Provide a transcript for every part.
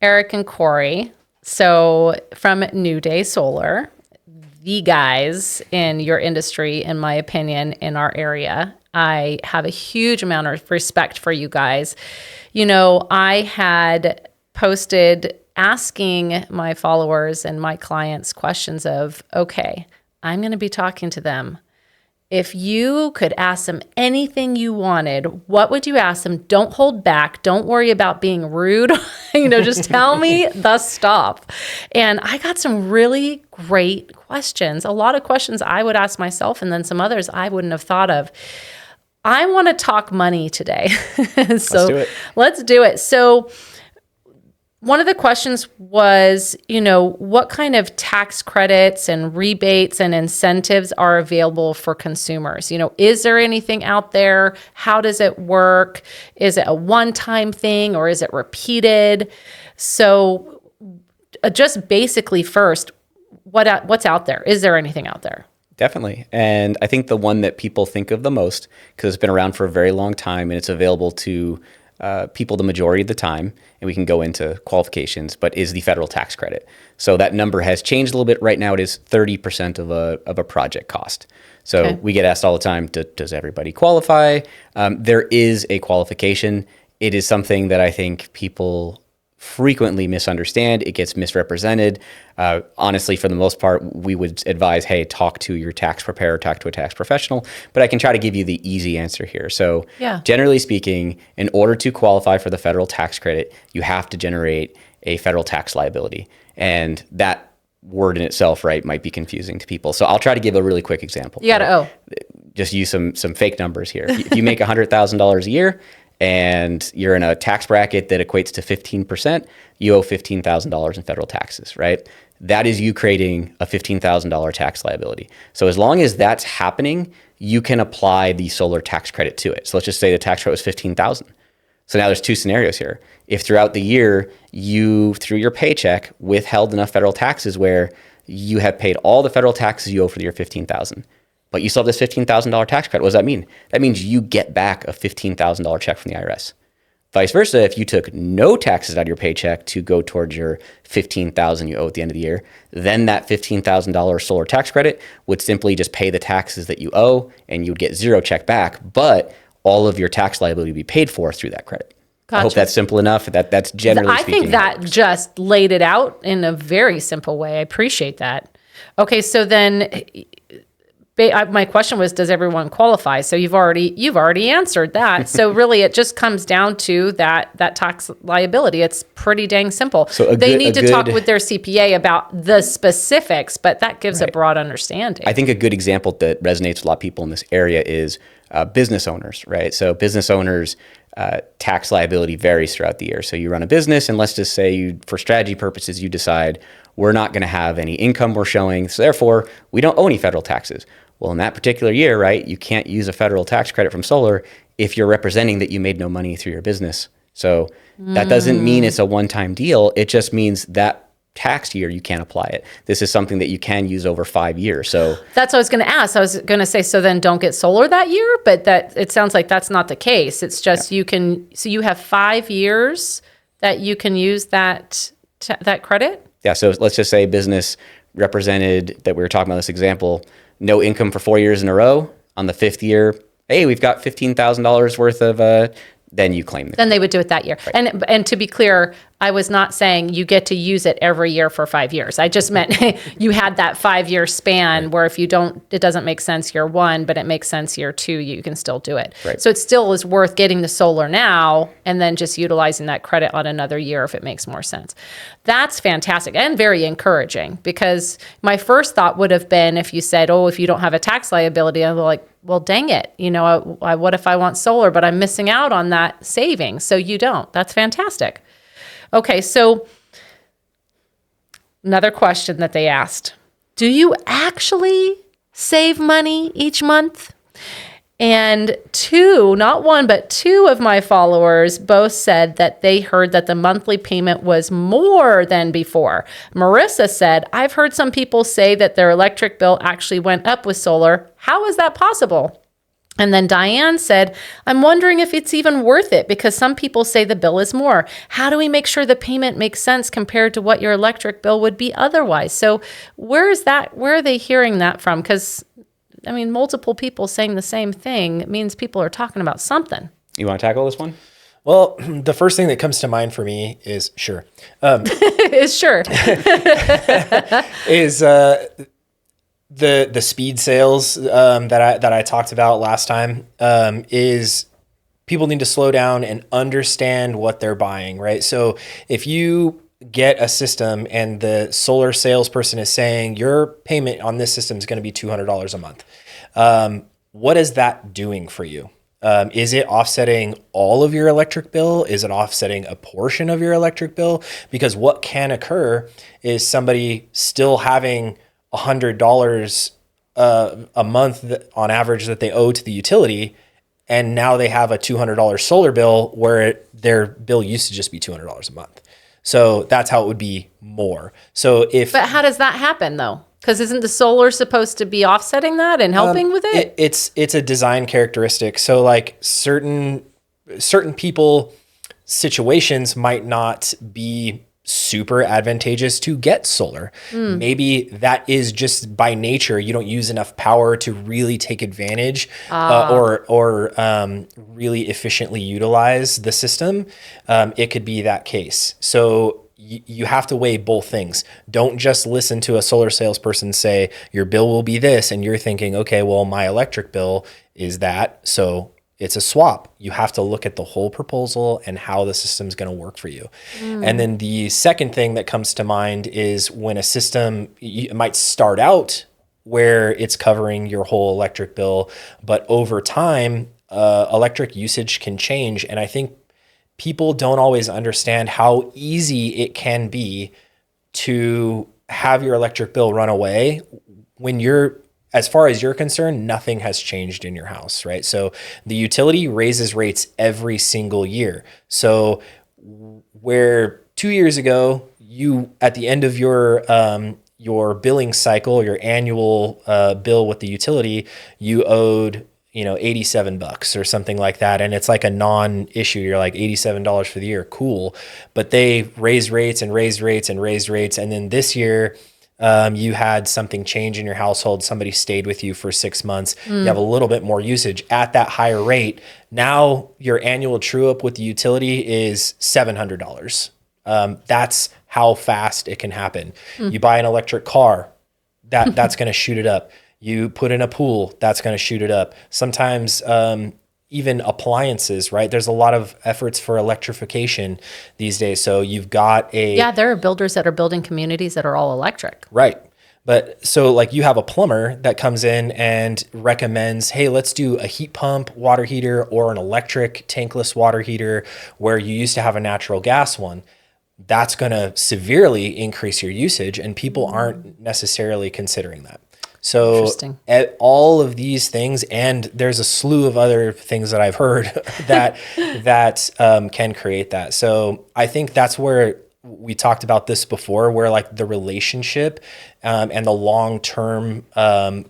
Eric and Cory. So from New Day Solar, the guys in your industry, in my opinion, in our area. I have a huge amount of respect for you guys. You know, I had posted asking my followers and my clients questions of, okay, I'm going to be talking to them. If you could ask them anything you wanted, what would you ask them? Don't hold back. Don't worry about being rude. Just tell me the stuff. And I got some really great questions. A lot of questions I would ask myself, and then some others I wouldn't have thought of. I want to talk money today. So let's do it. So one of the questions was, what kind of tax credits and rebates and incentives are available for consumers? Is there anything out there? How does it work? Is it a one-time thing or is it repeated? So just basically first, what's out there? Is there anything out there? Definitely. And I think the one that people think of the most, because it's been around for a very long time and it's available to people the majority of the time, and we can go into qualifications, but is the federal tax credit. So that number has changed a little bit. Right now it is 30% of a project cost. So we get asked all the time, does everybody qualify? There is a qualification. It is something that I think people frequently misunderstand. It gets misrepresented. Honestly, for the most part, we would advise, hey, talk to your tax preparer, talk to a tax professional, but I can try to give you the easy answer here. So generally speaking, in order to qualify for the federal tax credit, you have to generate a federal tax liability. And that word in itself, right, might be confusing to people. So I'll try to give a really quick example. You gotta just use some fake numbers here. If you make $100,000 a year, and you're in a tax bracket that equates to 15%, you owe $15,000 in federal taxes, right? That is you creating a $15,000 tax liability. So as long as that's happening, you can apply the solar tax credit to it. So let's just say the tax credit was $15,000. So now there's two scenarios here. If throughout the year you, through your paycheck, withheld enough federal taxes where you have paid all the federal taxes you owe for the year $15,000, but you still have this $15,000 tax credit. What does that mean? That means you get back a $15,000 check from the IRS. Vice versa, if you took no taxes out of your paycheck to go towards your $15,000 you owe at the end of the year, then that $15,000 solar tax credit would simply just pay the taxes that you owe, and you would get zero check back, but all of your tax liability would be paid for through that credit. Gotcha. I hope that's simple enough. That's generally speaking. I think that just laid it out in a very simple way. I appreciate that. Okay, so then my question was, does everyone qualify? So you've already answered that. So really, it just comes down to that tax liability. It's pretty dang simple. So they need to talk with their CPA about the specifics, but that gives a broad understanding. I think a good example that resonates with a lot of people in this area is business owners, right? So business owners, tax liability varies throughout the year. So you run a business, and let's just say for strategy purposes, you decide we're not going to have any income we're showing, so therefore we don't owe any federal taxes. Well, in that particular year, right, you can't use a federal tax credit from solar if you're representing that you made no money through your business. So that doesn't mean it's a one-time deal. It just means that tax year you can't apply it. This is something that you can use over 5 years. So that's what I was going to ask. I was going to say, so then don't get solar that year, but that it sounds like that's not the case. It's just you have 5 years that you can use that credit? Yeah, so let's just say business represented that we were talking about this example, no income for 4 years in a row. On the 5th year, hey, we've got $15,000 worth of, then you claim it. Then they would do it that year. Right. And to be clear, I was not saying you get to use it every year for 5 years. I just meant you had that 5-year span where if you don't, it doesn't make sense year 1, but it makes sense year 2, you can still do it. Right. So it still is worth getting the solar now and then just utilizing that credit on another year if it makes more sense. That's fantastic and very encouraging, because my first thought would have been if you said, oh, if you don't have a tax liability, I'm like, well, dang it. What if I want solar, but I'm missing out on that savings? So you don't. That's fantastic. Okay, so another question that they asked, do you actually save money each month? And 2, not 1, but 2 of my followers both said that they heard that the monthly payment was more than before. Marissa said, I've heard some people say that their electric bill actually went up with solar. How is that possible? And then Diane said, I'm wondering if it's even worth it because some people say the bill is more. How do we make sure the payment makes sense compared to what your electric bill would be otherwise? So where are they hearing that from? Because, I mean, multiple people saying the same thing means people are talking about something. You want to tackle this one? Well, the first thing that comes to mind for me is sure. Is sure. Is the speed sales that I talked about last time, is people need to slow down and understand what they're buying, right? So if you get a system and the solar salesperson is saying your payment on this system is going to be $200 a month, what is that doing for you? Is it offsetting all of your electric bill? Is it offsetting a portion of your electric bill? Because what can occur is somebody still having $100 a month on average that they owe to the utility, and now they have a $200 solar bill where their bill used to just be $200 a month. So that's how it would be more. But how does that happen though? Because isn't the solar supposed to be offsetting that and helping with it? It's a design characteristic. So like certain people, situations might not be super advantageous to get solar. Maybe that is just by nature, you don't use enough power to really take advantage or really efficiently utilize the system. It could be that case. So you have to weigh both things. Don't just listen to a solar salesperson say your bill will be this, and you're thinking, okay, well, my electric bill is that, so it's a swap. You have to look at the whole proposal and how the system's going to work for you. And then the second thing that comes to mind is when a system, it might start out where it's covering your whole electric bill, but over time, electric usage can change. And I think people don't always understand how easy it can be to have your electric bill run away when as far as you're concerned, nothing has changed in your house, right? So the utility raises rates every single year. So where 2 years ago, you at the end of your billing cycle, your annual bill with the utility, you owed $87 or something like that. And it's like a non-issue. You're like $87 for the year. Cool. But they raised rates and raised rates and raised rates. And then this year, you had something change in your household. Somebody stayed with you for 6 months. You have a little bit more usage at that higher rate. Now your annual true up with the utility is $700. That's how fast it can happen. You buy an electric car, that's going to shoot it up. You put in a pool, that's going to shoot it up. Sometimes even appliances, right? There's a lot of efforts for electrification these days. So you've got there are builders that are building communities that are all electric. Right. But so like you have a plumber that comes in and recommends, hey, let's do a heat pump water heater or an electric tankless water heater where you used to have a natural gas one. That's going to severely increase your usage, and people aren't necessarily considering that. So at all of these things, and there's a slew of other things that I've heard that can create that. So I think that's where we talked about this before, where like the relationship and the long-term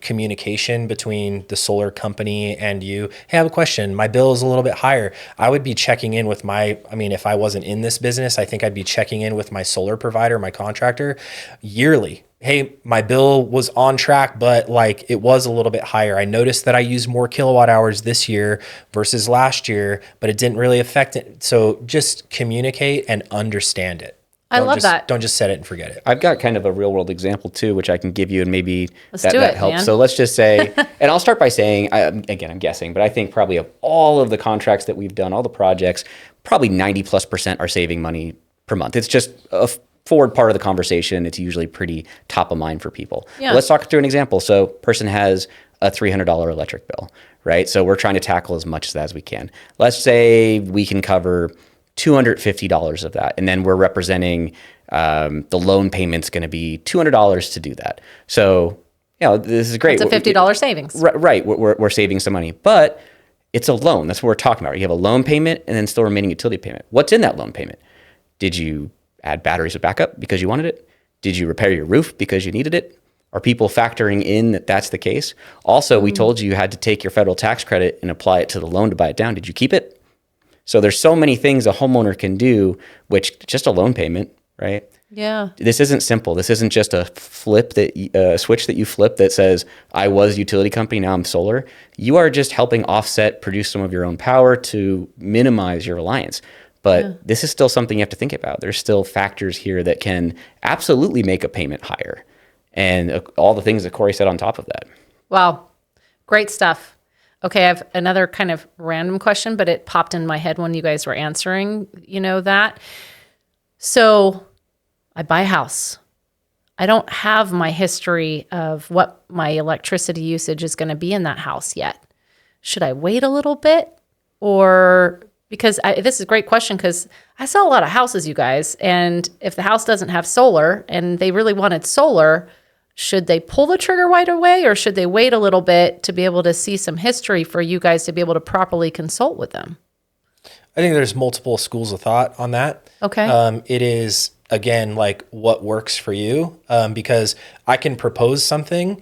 communication between the solar company and you. Hey, I have a question. My bill is a little bit higher. I would be checking in with if I wasn't in this business, I think I'd be checking in with my solar provider, my contractor yearly. Hey, my bill was on track, but like it was a little bit higher. I noticed that I used more kilowatt hours this year versus last year, but it didn't really affect it. So just communicate and understand it. I love that. Don't just set it and forget it. I've got kind of a real world example too, which I can give you, and maybe that helps. Man. So let's just say, and I'll start by saying, again, I'm guessing, but I think probably of all of the contracts that we've done, all the projects, probably 90+% are saving money per month. It's just a forward part of the conversation. It's usually pretty top of mind for people. Yeah. Let's talk through an example. So person has a $300 electric bill, right? So we're trying to tackle as much of that as we can. Let's say we can cover $250 of that. And then we're representing the loan payment's going to be $200 to do that. So, this is great. It's a $50 savings. Right. We're saving some money, but it's a loan. That's what we're talking about. You have a loan payment and then still remaining utility payment. What's in that loan payment? Did you add batteries with backup because you wanted it? Did you repair your roof because you needed it? Are people factoring in that that's the case? Also, we told you had to take your federal tax credit and apply it to the loan to buy it down. Did you keep it? So there's so many things a homeowner can do, which just a loan payment, right? Yeah. This isn't simple. This isn't just a switch that you flip that says, I was utility company, now I'm solar. You are just helping offset, produce some of your own power to minimize your reliance. But this is still something you have to think about. There's still factors here that can absolutely make a payment higher. And all the things that Cory said on top of that. Wow. Great stuff. Okay, I have another kind of random question, but it popped in my head when you guys were answering, that. So I buy a house. I don't have my history of what my electricity usage is going to be in that house yet. Should I wait a little bit? Or because this is a great question because I sell a lot of houses, you guys. And if the house doesn't have solar and they really wanted solar, should they pull the trigger right away or should they wait a little bit to be able to see some history for you guys to be able to properly consult with them? I think there's multiple schools of thought on that. Okay. It is, again, like what works for you, because I can propose something.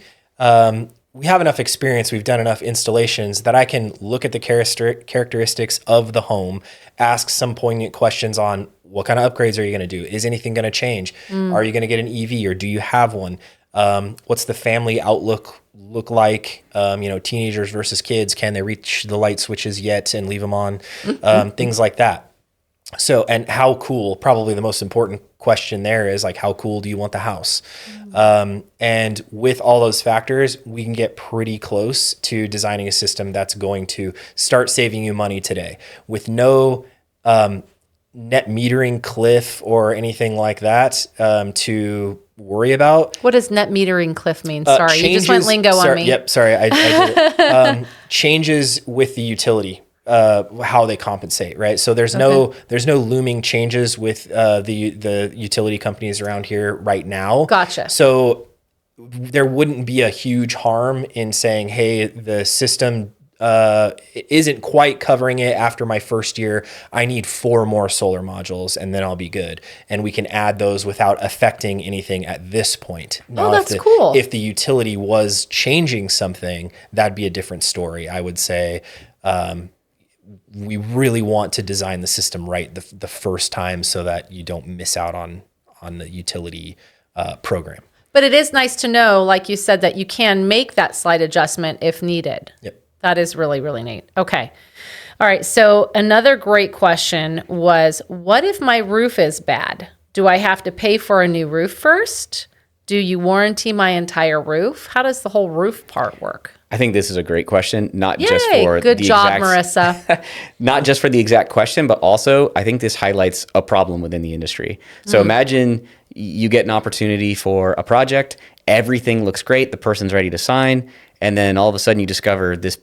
We have enough experience. We've done enough installations that I can look at the characteristics of the home, ask some poignant questions on what kind of upgrades are you going to do? Is anything going to change? Are you going to get an EV or do you have one? What's the family outlook look like? Teenagers versus kids. Can they reach the light switches yet and leave them on? Things like that. So, and how cool, probably the most important question there is like, how cool do you want the house? And with all those factors, we can get pretty close to designing a system that's going to start saving you money today with no net metering cliff or anything like that to worry about. What does net metering cliff mean? Sorry, you just went lingo on me. Yep, sorry, I did it. Changes with the utility. How they compensate, right? So there's no looming changes with the utility companies around here right now. Gotcha. So there wouldn't be a huge harm in saying, hey, the system isn't quite covering it after my first year. I need 4 more solar modules and then I'll be good. And we can add those without affecting anything at this point. Now, that's cool. If the utility was changing something, that'd be a different story. I would say, we really want to design the system right the first time so that you don't miss out on the utility program. But it is nice to know, like you said, that you can make that slight adjustment if needed. Yep. That is really, really neat. Okay. All right. So another great question was, what if my roof is bad? Do I have to pay for a new roof first? Do you warranty my entire roof? How does the whole roof part work? I think this is a great question, not Yay, just for good the job, exact, Marissa. not just for the exact question, but also I think this highlights a problem within the industry. So imagine you get an opportunity for a project, everything looks great, the person's ready to sign, and then all of a sudden you discover this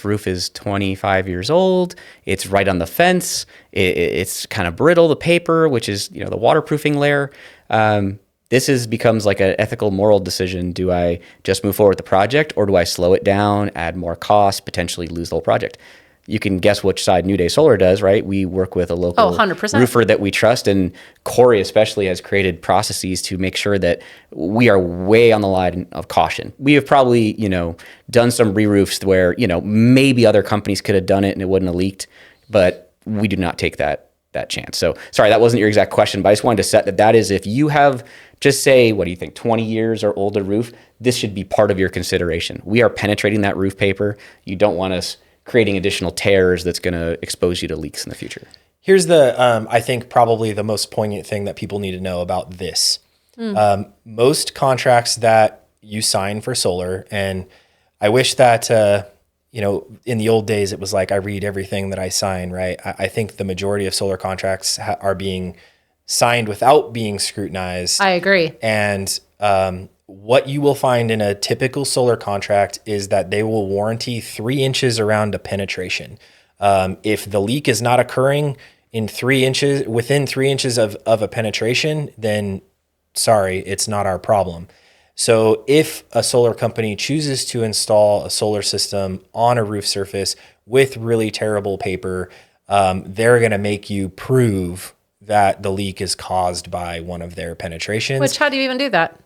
roof is 25 years old, it's right on the fence, it's kind of brittle, the paper, which is the waterproofing layer. This becomes like an ethical, moral decision. Do I just move forward with the project or do I slow it down, add more costs, potentially lose the whole project? You can guess which side New Day Solar does, right? We work with a local 100%. roofer that we trust, and Cory especially has created processes to make sure that we are way on the line of caution. We have probably, done some re-roofs where, maybe other companies could have done it and it wouldn't have leaked, but we do not take that chance. So sorry, that wasn't your exact question, but I just wanted to set that is if you have, just say, what do you think, 20 years or older roof, this should be part of your consideration. We are penetrating that roof paper. You don't want us creating additional tears that's going to expose you to leaks in the future. Here's I think probably the most poignant thing that people need to know about this. Most contracts that you sign for solar, and I wish that, in the old days, it was like I read everything that I sign, right? I think the majority of solar contracts are being signed without being scrutinized. I agree. And what you will find in a typical solar contract is that they will warranty 3 inches around a penetration. If the leak is not occurring within 3 inches of a penetration, then sorry, it's not our problem. So if a solar company chooses to install a solar system on a roof surface with really terrible paper, they're going to make you prove that the leak is caused by one of their penetrations. Which, how do you even do that?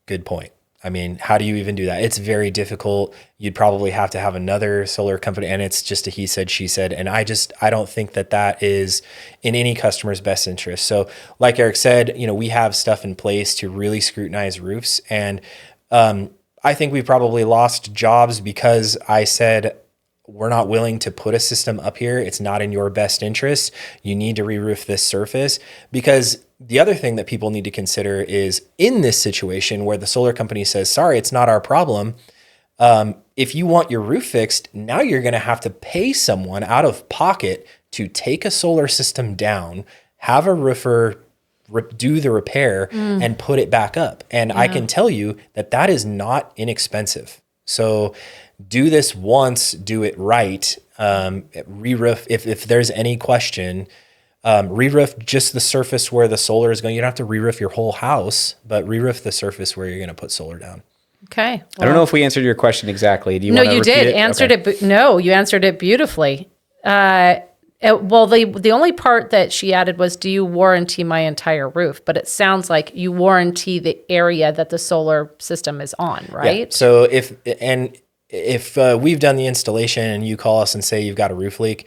Good point. I mean, how do you even do that? It's very difficult. You'd probably have to have another solar company, and it's just a he said, she said. And I don't think that is in any customer's best interest. So like Eric said, we have stuff in place to really scrutinize roofs. And I think we probably lost jobs because I said, we're not willing to put a system up here. It's not in your best interest. You need to re-roof this surface. Because the other thing that people need to consider is in this situation where the solar company says, sorry, it's not our problem. If you want your roof fixed, now you're going to have to pay someone out of pocket to take a solar system down, have a roofer do the repair and put it back up. And I can tell you that is not inexpensive. So do this once, do it right. Re-roof, if there's any question, re-roof just the surface where the solar is going. You don't have to re-roof your whole house, but re-roof the surface where you're going to put solar down. Okay. Well, I don't know if we answered your question exactly. Do you no, want to you repeat did. it? Answered Okay. it. No, you answered it beautifully. Well, the only part that she added was, do you warranty my entire roof? But it sounds like you warranty the area that the solar system is on, right? Yeah. So if we've done the installation and you call us and say you've got a roof leak,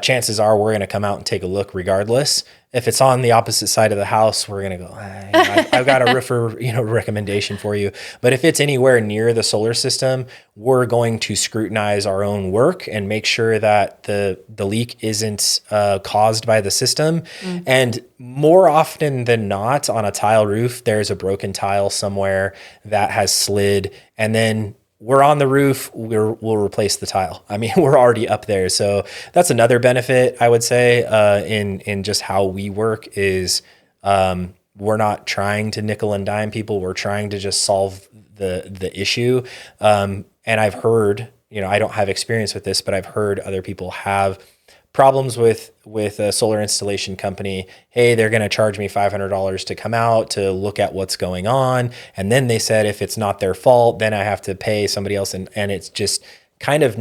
chances are we're going to come out and take a look regardless. If it's on the opposite side of the house, we're going to go, I've got a roofer, recommendation for you. But if it's anywhere near the solar system, we're going to scrutinize our own work and make sure that the leak isn't caused by the system. And more often than not, on a tile roof, there's a broken tile somewhere that has slid, and then we're on the roof, we'll replace the tile. I mean, we're already up there. So that's another benefit, I would say, in just how we work is we're not trying to nickel and dime people. We're trying to just solve the issue. And I've heard, I don't have experience with this, but I've heard other people have problems with a solar installation company. Hey, they're going to charge me $500 to come out to look at what's going on. And then they said, if it's not their fault, then I have to pay somebody else. And it's just kind of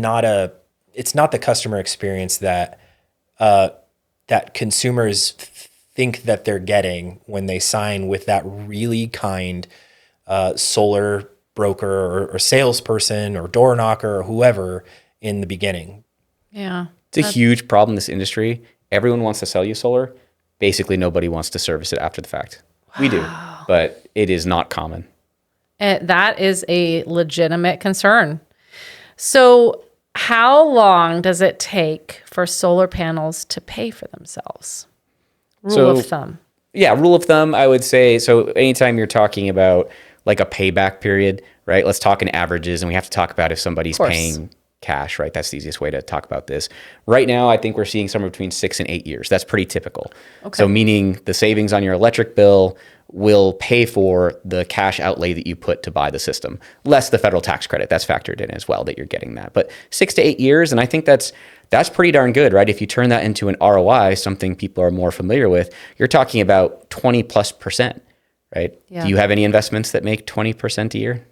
it's not the customer experience that consumers think that they're getting when they sign with that really kind solar broker or salesperson or door knocker or whoever in the beginning. Yeah. It's a huge problem in this industry. Everyone wants to sell you solar. Basically, nobody wants to service it after the fact. We do, but it is not common. And that is a legitimate concern. So how long does it take for solar panels to pay for themselves? Rule of thumb. Yeah, rule of thumb, I would say. So anytime you're talking about like a payback period, right? Let's talk in averages, and we have to talk about if somebody's paying cash, right? That's the easiest way to talk about this. Right now, I think we're seeing somewhere between 6 and 8 years. That's pretty typical. Okay. So meaning the savings on your electric bill will pay for the cash outlay that you put to buy the system, less the federal tax credit. That's factored in as well, that you're getting that. But 6 to 8 years, and I think that's pretty darn good, right? If you turn that into an ROI, something people are more familiar with, you're talking about 20+%, right? Yeah. Do you have any investments that make 20% a year?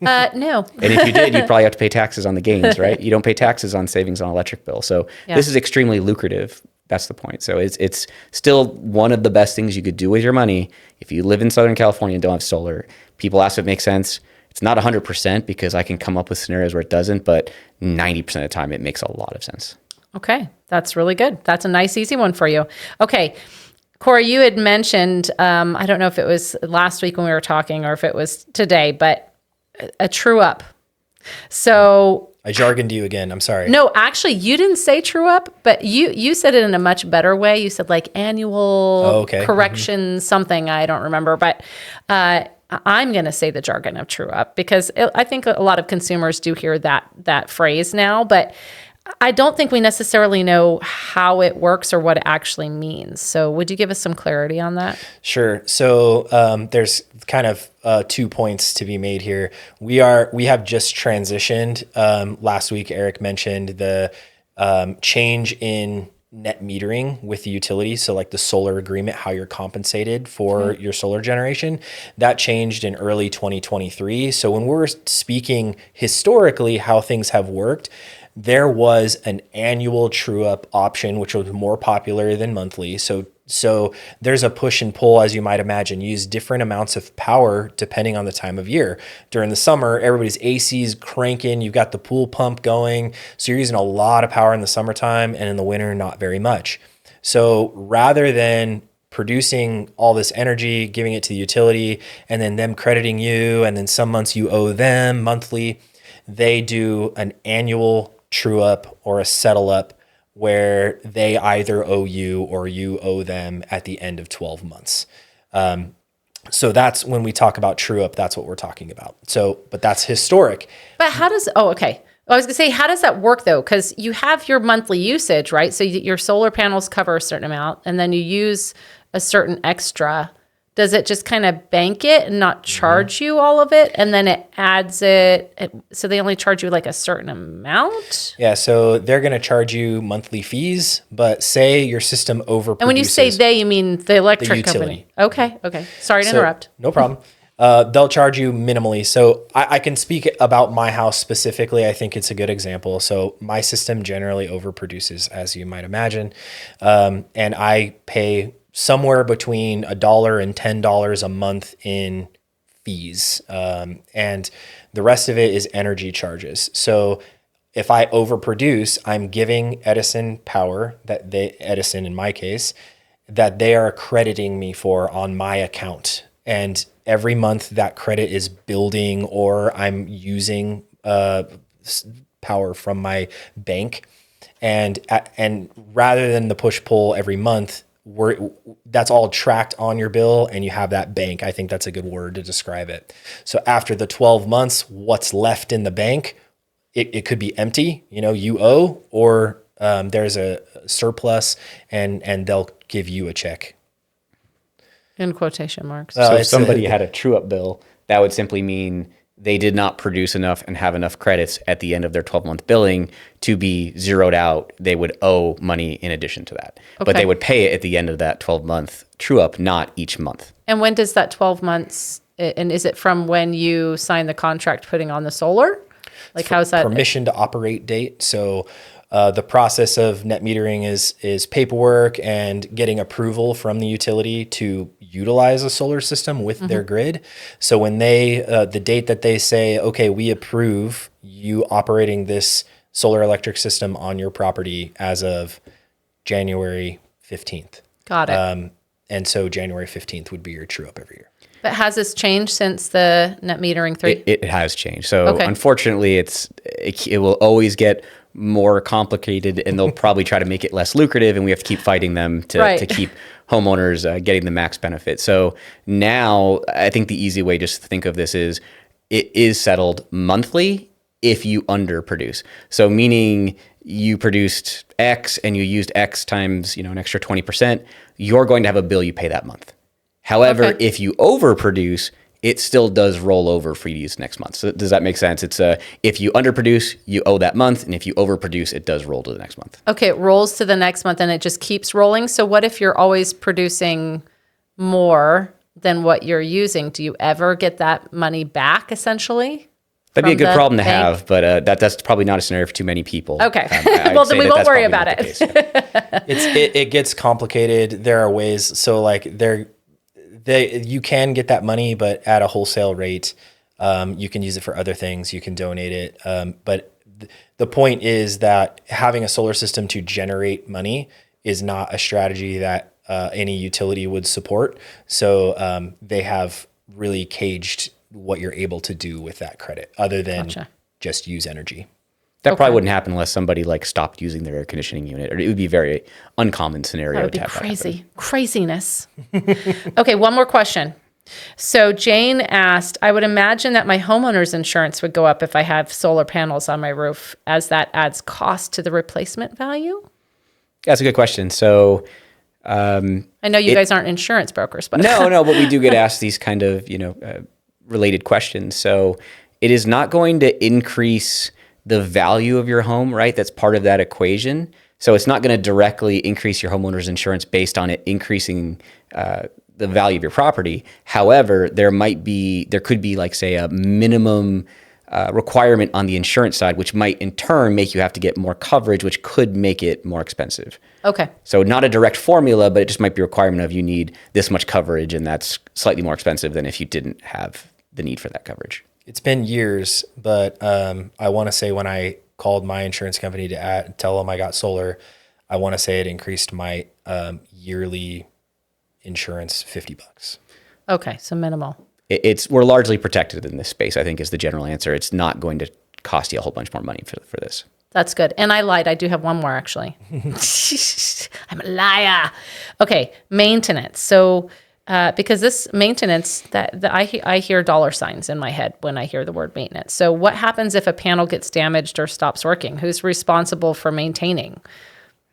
No. And if you did, you'd probably have to pay taxes on the gains, right? You don't pay taxes on savings on electric bill. So this is extremely lucrative. That's the point. So it's still one of the best things you could do with your money. If you live in Southern California and don't have solar, people ask if it makes sense. It's not 100% because I can come up with scenarios where it doesn't, but 90% of the time it makes a lot of sense. Okay. That's really good. That's a nice, easy one for you. Okay. Cory, you had mentioned, I don't know if it was last week when we were talking or if it was today, but a true up. So I jargoned you again. I'm sorry. No, actually, you didn't say true up, but you said it in a much better way. You said like annual correction, something. I don't remember, but I'm going to say the jargon of true up because I think a lot of consumers do hear that phrase now, but I don't think we necessarily know how it works or what it actually means. So would you give us some clarity on that? Sure. So there's kind of 2 points to be made here. We have just transitioned. Last week, Eric mentioned the change in net metering with the utility. So like the solar agreement, how you're compensated for your solar generation, that changed in early 2023. So when we're speaking historically how things have worked, there was an annual true up option, which was more popular than monthly. So So there's a push and pull, as you might imagine. You use different amounts of power depending on the time of year. During the summer, everybody's AC's cranking. You've got the pool pump going. So you're using a lot of power in the summertime, and in the winter, not very much. So rather than producing all this energy, giving it to the utility, and then them crediting you, and then some months you owe them monthly, they do an annual true up or a settle up where they either owe you or you owe them at the end of 12 months. So that's when we talk about true up, that's what we're talking about. So, but that's historic. But how does, oh, okay. I was gonna say, how does that work though? Because you have your monthly usage, right? So your solar panels cover a certain amount and then you use a certain extra. Does it just kind of bank it and not charge you all of it? And then it adds it. So they only charge you like a certain amount? Yeah. So they're going to charge you monthly fees, but say your system overproduces. And when you say they, you mean the electric utility. company? Okay. Sorry to interrupt. No problem. They'll charge you minimally. So I can speak about my house specifically. I think it's a good example. So my system generally overproduces, as you might imagine. And I pay somewhere between $1 and $10 a month in fees. And the rest of it is energy charges. So if I overproduce, I'm giving Edison power Edison in my case, that they are crediting me for on my account. And every month that credit is building, or I'm using power from my bank. And rather than the push pull every month, that's all tracked on your bill and you have that bank. I think that's a good word to describe it. So after the 12 months, what's left in the bank, it could be empty, you owe, or there's a surplus and they'll give you a check. In quotation marks. So if somebody had a true up bill, that would simply mean they did not produce enough and have enough credits at the end of their 12-month billing to be zeroed out. They would owe money in addition to that. Okay. But they would pay it at the end of that 12-month true up, not each month. And when does that 12 months, and is it from when you sign the contract putting on the solar? Like how's that? Permission to operate date. So the process of net metering is paperwork and getting approval from the utility to utilize a solar system with their grid. So when the date that they say, okay, we approve you operating this solar electric system on your property as of January 15th. Got it. And so January 15th would be your true up every year. But has this changed since the net metering 3? It has changed. So unfortunately, it will always get more complicated, and they'll probably try to make it less lucrative, and we have to keep fighting them to keep homeowners getting the max benefit. So now I think the easy way just to think of this is it is settled monthly if you underproduce. So meaning you produced X and you used X times an extra 20%, you're going to have a bill you pay that month. However, if you overproduce, it still does roll over for you to use next month. So does that make sense? It's if you underproduce, you owe that month, and if you overproduce, it does roll to the next month. Okay, it rolls to the next month, and it just keeps rolling. So what if you're always producing more than what you're using? Do you ever get that money back, essentially? That'd be a good problem to have, but that's probably not a scenario for too many people. Okay, well then we won't worry about it. It gets complicated. There are ways. So like you can get that money, but at a wholesale rate. You can use it for other things. You can donate it. But the point is that having a solar system to generate money is not a strategy that any utility would support. So they have really caged what you're able to do with that credit other than just use energy. That probably wouldn't happen unless somebody stopped using their air conditioning unit, or it would be a very uncommon scenario. That would be crazy. Craziness. Okay, one more question. So Jane asked, I would imagine that my homeowner's insurance would go up if I have solar panels on my roof, as that adds cost to the replacement value? That's a good question. So I know you guys aren't insurance brokers, but no, but we do get asked these kind of related questions. So it is not going to increase the value of your home, right? That's part of that equation. So it's not going to directly increase your homeowner's insurance based on it increasing the value of your property. However, there could be say a minimum requirement on the insurance side, which might in turn make you have to get more coverage, which could make it more expensive. Okay. So not a direct formula, but it just might be a requirement of you need this much coverage, and that's slightly more expensive than if you didn't have the need for that coverage. It's been years, but I want to say when I called my insurance company to tell them I got solar, I want to say it increased my yearly insurance $50. Okay. So minimal. We're largely protected in this space, I think, is the general answer. It's not going to cost you a whole bunch more money for this. That's good. And I lied. I do have one more, actually. I'm a liar. Okay, maintenance. So because this maintenance, I hear dollar signs in my head when I hear the word maintenance. So what happens if a panel gets damaged or stops working? Who's responsible for maintaining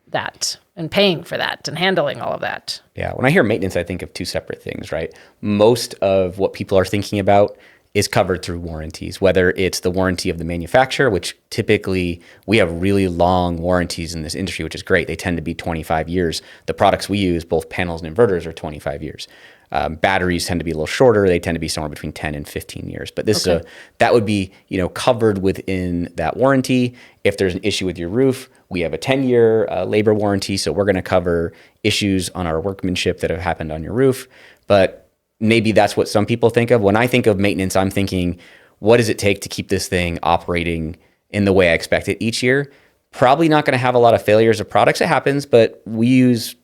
that and paying for that and handling all of that? Yeah, when I hear maintenance, I think of two separate things, right? Most of what people are thinking about is covered through warranties, whether it's the warranty of the manufacturer, which typically we have really long warranties in this industry, which is great. They tend to be 25 years. The products we use, both panels and inverters, are 25 years. Batteries tend to be a little shorter. They tend to be somewhere between 10 and 15 years. But this that would be covered within that warranty. If there's an issue with your roof, we have a 10-year labor warranty, so we're going to cover issues on our workmanship that have happened on your roof. But maybe that's what some people think of. When I think of maintenance, I'm thinking, what does it take to keep this thing operating in the way I expect it each year? Probably not going to have a lot of failures of products. It happens, but we use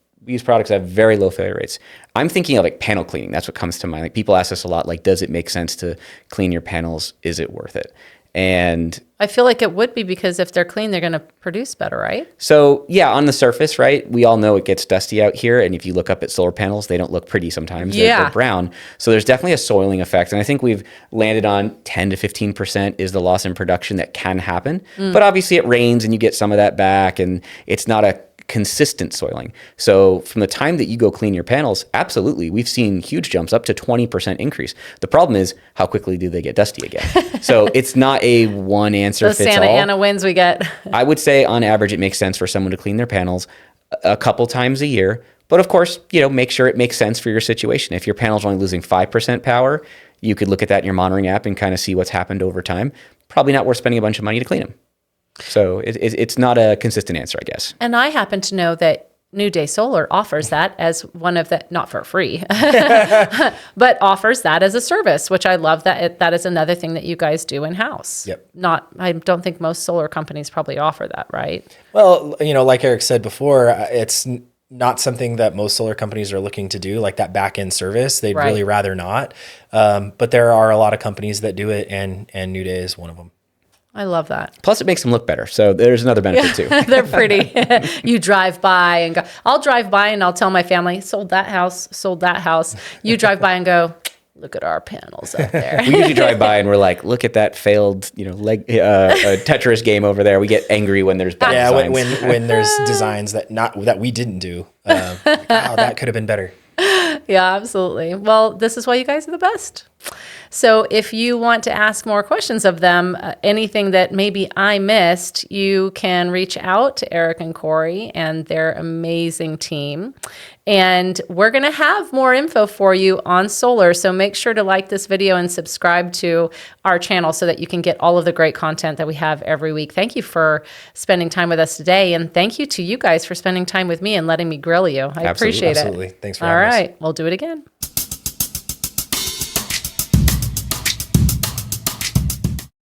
products that have very low failure rates. I'm thinking of like panel cleaning. That's what comes to mind. Like people ask us a lot, like, does it make sense to clean your panels? Is it worth it? And I feel like it would be, because if they're clean, they're going to produce better, right? So yeah, on the surface, right? We all know it gets dusty out here. And if you look up at solar panels, they don't look pretty sometimes. They're brown. So there's definitely a soiling effect. And I think we've landed on 10 to 15% is the loss in production that can happen. But obviously it rains and you get some of that back, and it's not a consistent soiling. So from the time that you go clean your panels, absolutely, we've seen huge jumps, up to 20% increase. The problem is, how quickly do they get dusty again? So it's not a one answer Those fits Santa all. Ana winds we get. I would say on average, it makes sense for someone to clean their panels a couple times a year. But of course, make sure it makes sense for your situation. If your panel's only losing 5% power, you could look at that in your monitoring app and kind of see what's happened over time. Probably not worth spending a bunch of money to clean them. So it's not a consistent answer, I guess. And I happen to know that New Day Solar offers that as one of the, not for free, but offers that as a service, which I love. That is another thing that you guys do in-house. Yep. I don't think most solar companies probably offer that, right? Well, like Eric said before, it's not something that most solar companies are looking to do, like that back end service. They'd really rather not. But there are a lot of companies that do it, and New Day is one of them. I love that. Plus, it makes them look better. So there's another benefit too. They're pretty. You drive by and go, I'll drive by and I'll tell my family, sold that house. You drive by and go, look at our panels up there. We usually drive by and we're like, look at that failed, Tetris game over there. We get angry when there's bad designs. when there's designs that we didn't do. Wow, that could have been better. Yeah, absolutely. Well, this is why you guys are the best. So if you want to ask more questions of them, anything that maybe I missed, you can reach out to Eric and Cory and their amazing team. And we're going to have more info for you on solar. So make sure to like this video and subscribe to our channel so that you can get all of the great content that we have every week. Thank you for spending time with us today. And thank you to you guys for spending time with me and letting me grill you. I appreciate it. Absolutely. Thanks for having us. All right. We'll do it again.